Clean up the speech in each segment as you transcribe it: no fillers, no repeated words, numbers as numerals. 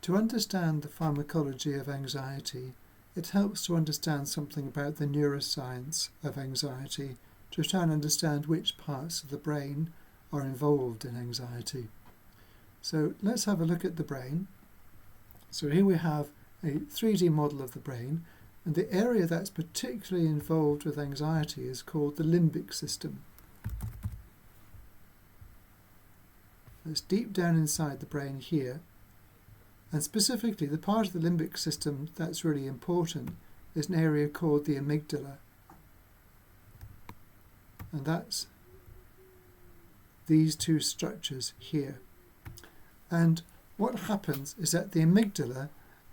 To understand the pharmacology of anxiety, it helps to understand something about the neuroscience of anxiety, to try and understand which parts of the brain are involved in anxiety. So let's have a look at the brain. So here we have a 3D model of the brain, and the area that's particularly involved with anxiety is called the limbic system. It's deep down inside the brain here, and specifically the part of the limbic system that's really important is an area called the amygdala, and that's these two structures here. And what happens is that the amygdala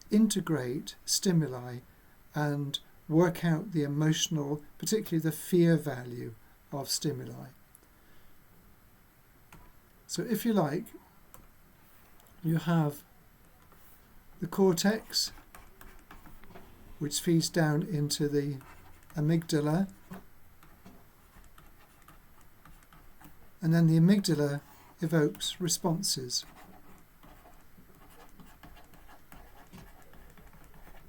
integrate stimuli and work out the emotional, particularly the fear value of stimuli. So if you like, you have the cortex, which feeds down into the amygdala, and then the amygdala evokes responses.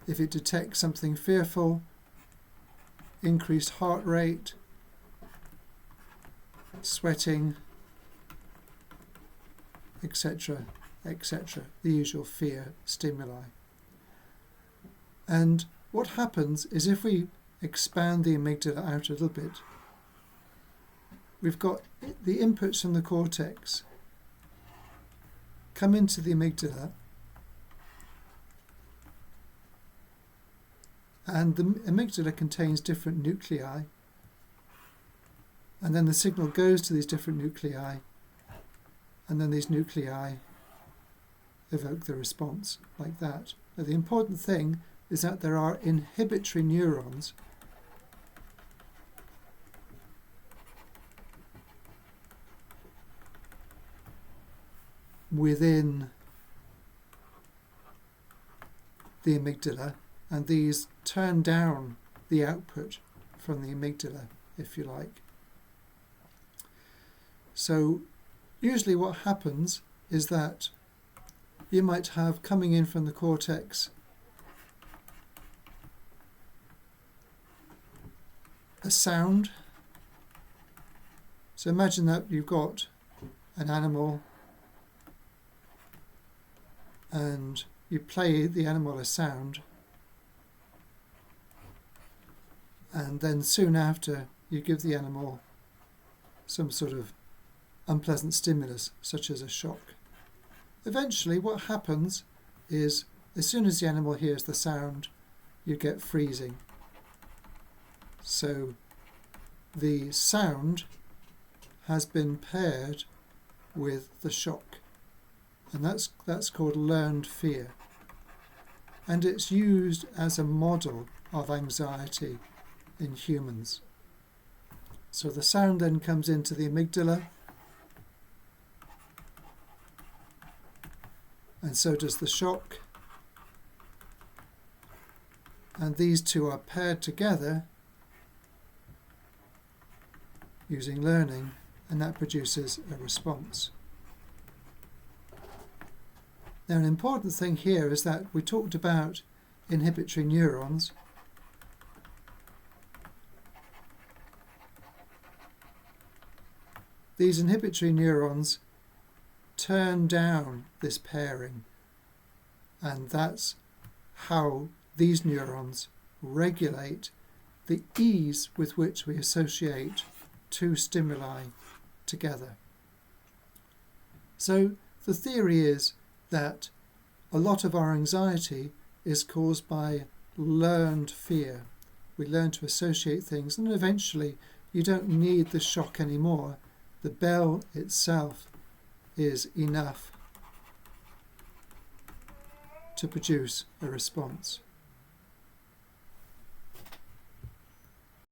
If it detects something fearful, increased heart rate, sweating, etc., etc., the usual fear stimuli. And what happens is if we expand the amygdala out a little bit, we've got the inputs from the cortex come into the amygdala, and the amygdala contains different nuclei, and then the signal goes to these different nuclei, and then these nuclei evoke the response like that. Now, the important thing is that there are inhibitory neurons within the amygdala, and these turn down the output from the amygdala, if you like. So usually what happens is that you might have coming in from the cortex a sound. So imagine that you've got an animal and you play the animal a sound, and then soon after you give the animal some sort of unpleasant stimulus, such as a shock. Eventually what happens is, as soon as the animal hears the sound, you get freezing. So the sound has been paired with the shock, and that's called learned fear, and it's used as a model of anxiety in humans. So the sound then comes into the amygdala, and so does the shock, and these two are paired together using learning, and that produces a response. Now, an important thing here is that we talked about inhibitory neurons. These inhibitory neurons turn down this pairing, and that's how these neurons regulate the ease with which we associate two stimuli together. So the theory is that a lot of our anxiety is caused by learned fear. We learn to associate things, and eventually you don't need the shock anymore. The bell itself is enough to produce a response.